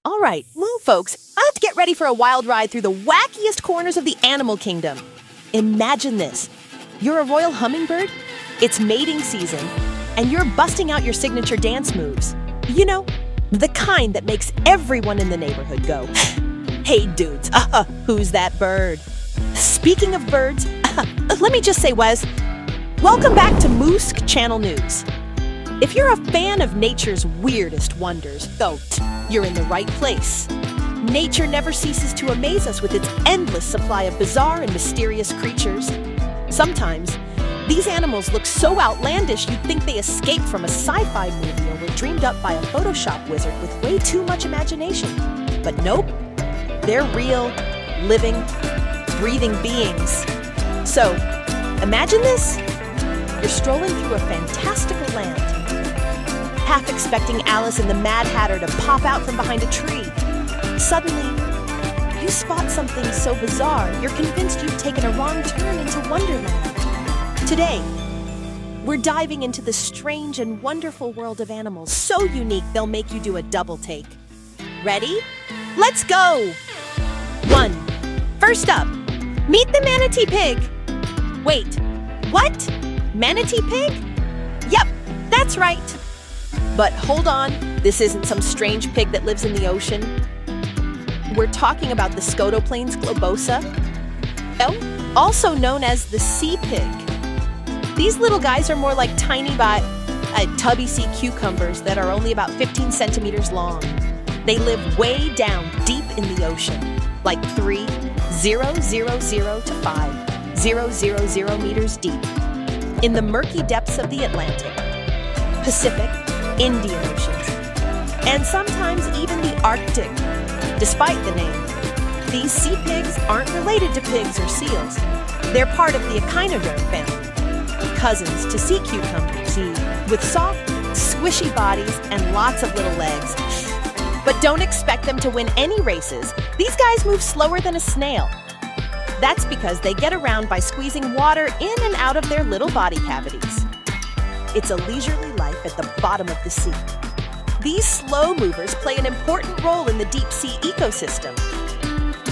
All right, move, folks. Let's get ready for a wild ride through the wackiest corners of the animal kingdom. Imagine this. You're a royal hummingbird, it's mating season, and you're busting out your signature dance moves. You know, the kind that makes everyone in the neighborhood go, "Hey dudes, who's that bird?" Speaking of birds, let me just say, Wes, welcome back to Moosk Channel News. If you're a fan of nature's weirdest wonders, you're in the right place. Nature never ceases to amaze us with its endless supply of bizarre and mysterious creatures. Sometimes, these animals look so outlandish you'd think they escaped from a sci-fi movie or were dreamed up by a Photoshop wizard with way too much imagination. But nope, they're real, living, breathing beings. So, imagine this. You're strolling through a fantastical land, half expecting Alice and the Mad Hatter to pop out from behind a tree. Suddenly, you spot something so bizarre, you're convinced you've taken a wrong turn into Wonderland. Today, we're diving into the strange and wonderful world of animals, so unique they'll make you do a double take. Ready? Let's go! 1. First up, meet the manatee pig. Wait, what? Manatee pig? Yep, that's right. But hold on, this isn't some strange pig that lives in the ocean. We're talking about the Scotoplanes globosa, also known as the sea pig. These little guys are more like tiny tubby sea cucumbers that are only about 15 centimeters long. They live way down deep in the ocean, like 3,000 to 5,000 meters deep, in the murky depths of the Atlantic, Pacific, Indian Oceans, and sometimes even the Arctic. Despite the name, these sea pigs aren't related to pigs or seals. They're part of the echinoderm family, cousins to sea cucumbers, with soft, squishy bodies and lots of little legs. But don't expect them to win any races. These guys move slower than a snail. That's because they get around by squeezing water in and out of their little body cavities. It's a leisurely life at the bottom of the sea. These slow movers play an important role in the deep sea ecosystem,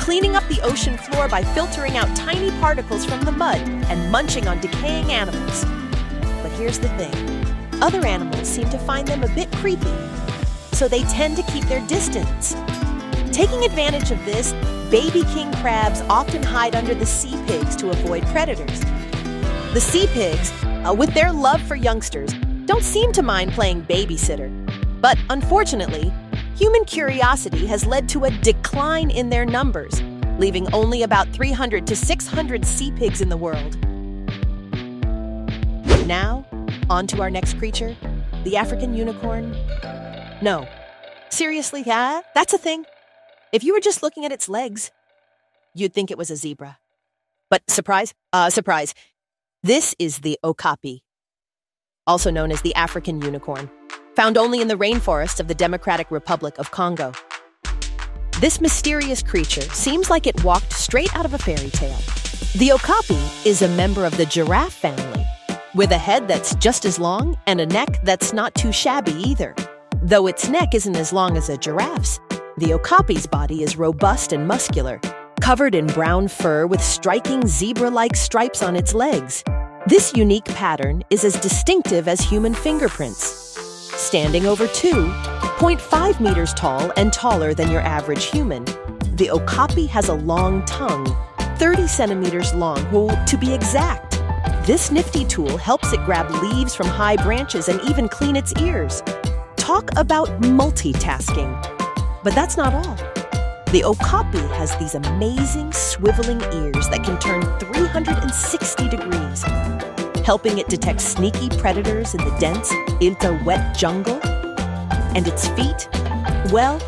cleaning up the ocean floor by filtering out tiny particles from the mud and munching on decaying animals. But here's the thing. Other animals seem to find them a bit creepy, so they tend to keep their distance. Taking advantage of this, baby king crabs often hide under the sea pigs to avoid predators. The sea pigs, with their love for youngsters, don't seem to mind playing babysitter. But unfortunately, human curiosity has led to a decline in their numbers, leaving only about 300 to 600 sea pigs in the world. Now, on to our next creature, the African unicorn. No, seriously, that's a thing. If you were just looking at its legs, you'd think it was a zebra. But surprise, surprise. This is the okapi, also known as the African unicorn, found only in the rainforests of the Democratic Republic of Congo. This mysterious creature seems like it walked straight out of a fairy tale. The okapi is a member of the giraffe family, with a head that's just as long and a neck that's not too shabby either. Though its neck isn't as long as a giraffe's, the okapi's body is robust and muscular, covered in brown fur with striking zebra-like stripes on its legs. This unique pattern is as distinctive as human fingerprints. Standing over 2.5 meters tall and taller than your average human, the okapi has a long tongue, 30 centimeters long, to be exact. This nifty tool helps it grab leaves from high branches and even clean its ears. Talk about multitasking. But that's not all. The okapi has these amazing swiveling ears that can turn 360 degrees, helping it detect sneaky predators in the dense, wet jungle. And its feet, well,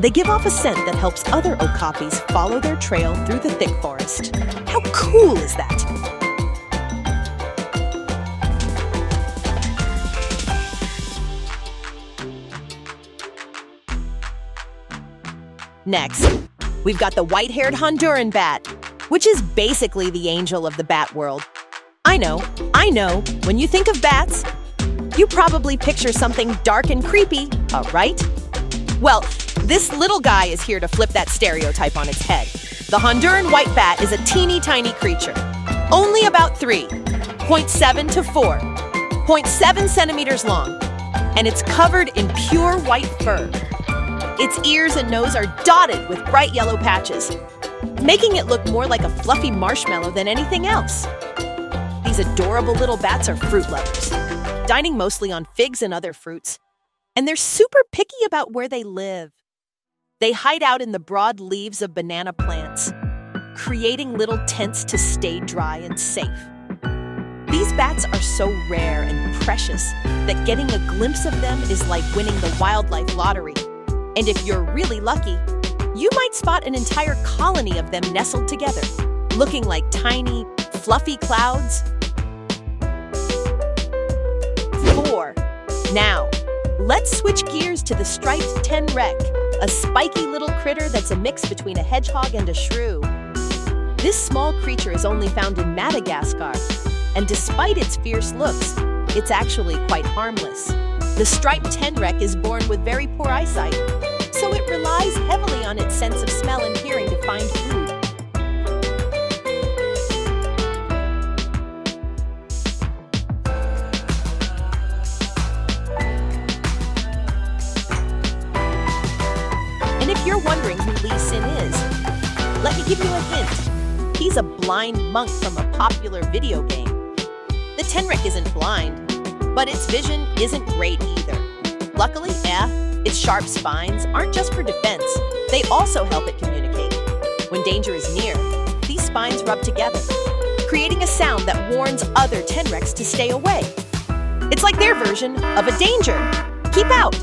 they give off a scent that helps other okapis follow their trail through the thick forest. How cool is that? Next, we've got the white-haired Honduran bat, which is basically the angel of the bat world. I know, when you think of bats, you probably picture something dark and creepy, right? Well, This little guy is here to flip that stereotype on its head. The Honduran white bat is a teeny tiny creature, only about 3.7 to 4.7 centimeters long, and it's covered in pure white fur. Its ears and nose are dotted with bright yellow patches, making it look more like a fluffy marshmallow than anything else. These adorable little bats are fruit lovers, dining mostly on figs and other fruits, and they're super picky about where they live. They hide out in the broad leaves of banana plants, creating little tents to stay dry and safe. These bats are so rare and precious that getting a glimpse of them is like winning the wildlife lottery. And if you're really lucky, you might spot an entire colony of them nestled together, looking like tiny, fluffy clouds. 4. Now, let's switch gears to the striped tenrec, a spiky little critter that's a mix between a hedgehog and a shrew. This small creature is only found in Madagascar, and despite its fierce looks, it's actually quite harmless. The striped tenrec is born with very poor eyesight, so it relies heavily on its sense of smell and hearing to find food. And if you're wondering who Lee Sin is, let me give you a hint. He's a blind monk from a popular video game. The tenrec isn't blind, but its vision isn't great either. Luckily, its sharp spines aren't just for defense, they also help it communicate. When danger is near, these spines rub together, creating a sound that warns other tenrecs to stay away. It's like their version of a danger. Keep out!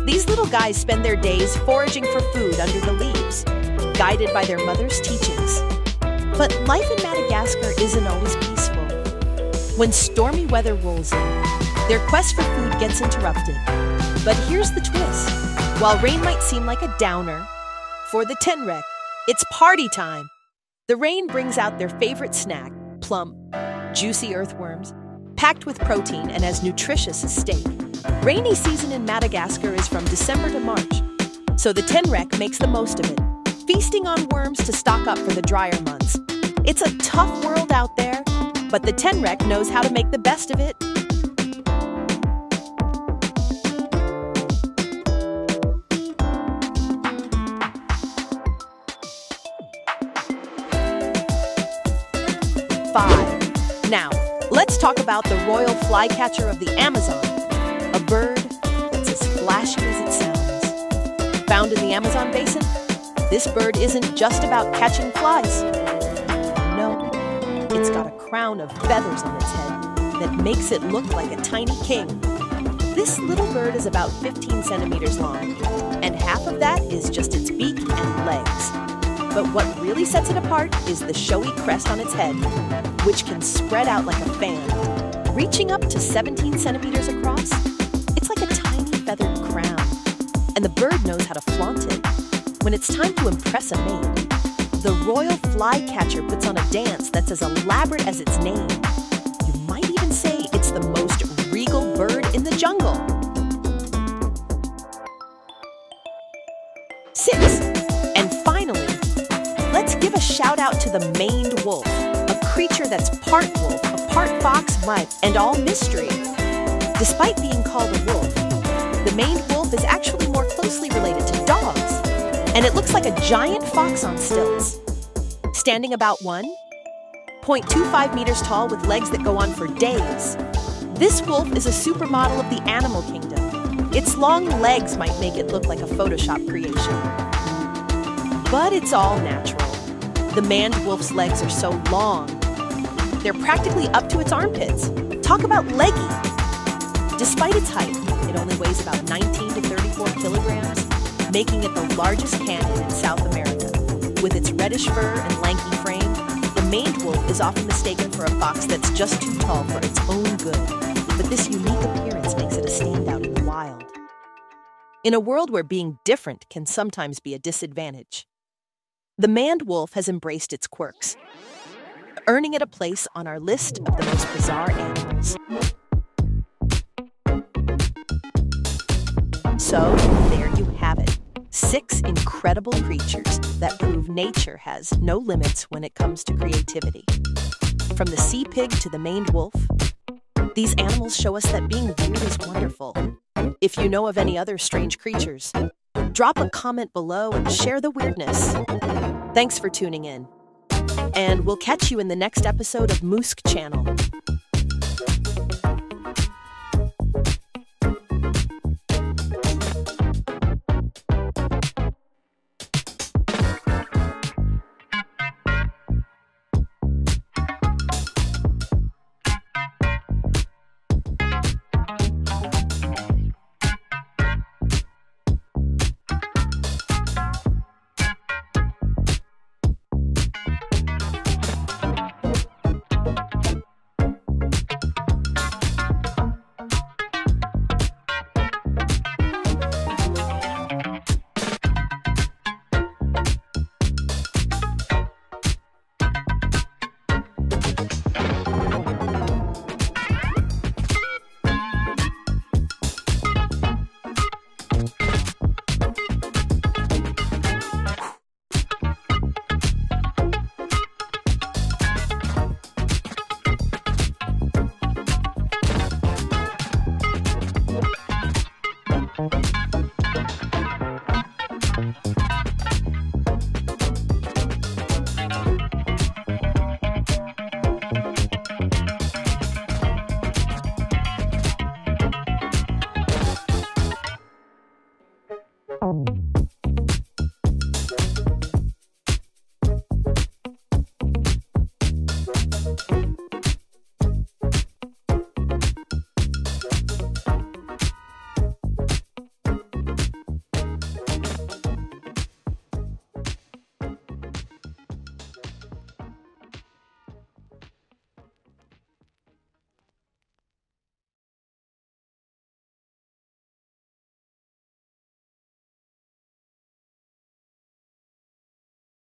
These little guys spend their days foraging for food under the leaves, guided by their mother's teachings. But life in Madagascar isn't always peaceful. When stormy weather rolls in, their quest for food gets interrupted. But here's the twist. While rain might seem like a downer, for the tenrec, it's party time. The rain brings out their favorite snack, plump, juicy earthworms, packed with protein and as nutritious as steak. Rainy season in Madagascar is from December to March, so the tenrec makes the most of it, feasting on worms to stock up for the drier months. It's a tough world out there, but the tenrec knows how to make the best of it. Now, let's talk about the royal flycatcher of the Amazon, a bird that's as flashy as it sounds. Found in the Amazon basin, this bird isn't just about catching flies. No, it's got a crown of feathers on its head that makes it look like a tiny king. This little bird is about 15 centimeters long, and half of that is just its beak and legs. But what really sets it apart is the showy crest on its head, which can spread out like a fan. Reaching up to 17 centimeters across, it's like a tiny feathered crown. And the bird knows how to flaunt it. When it's time to impress a mate, the royal flycatcher puts on a dance that's as elaborate as its name. You might even say it's the most regal bird in the jungle. 6. And finally, let's give a shout out to the maned wolf, a creature that's part wolf, a part fox, and all mystery. Despite being called a wolf, the maned wolf is actually more closely related to dogs, and it looks like a giant fox on stilts. Standing about 1.25 meters tall with legs that go on for days, this wolf is a supermodel of the animal kingdom. Its long legs might make it look like a Photoshop creation. But it's all natural. The maned wolf's legs are so long, they're practically up to its armpits. Talk about leggy! Despite its height, it only weighs about 19 to 34 kilograms, making it the largest canid in South America. With its reddish fur and lanky frame, the maned wolf is often mistaken for a fox that's just too tall for its own good. But this unique appearance makes it a standout in the wild. In a world where being different can sometimes be a disadvantage, the maned wolf has embraced its quirks, earning it a place on our list of the most bizarre animals. So, there you have it. 6 incredible creatures that prove nature has no limits when it comes to creativity. From the sea pig to the maned wolf, these animals show us that being weird is wonderful. If you know of any other strange creatures, drop a comment below and share the weirdness. Thanks for tuning in. And we'll catch you in the next episode of Moosk Channel. Oh.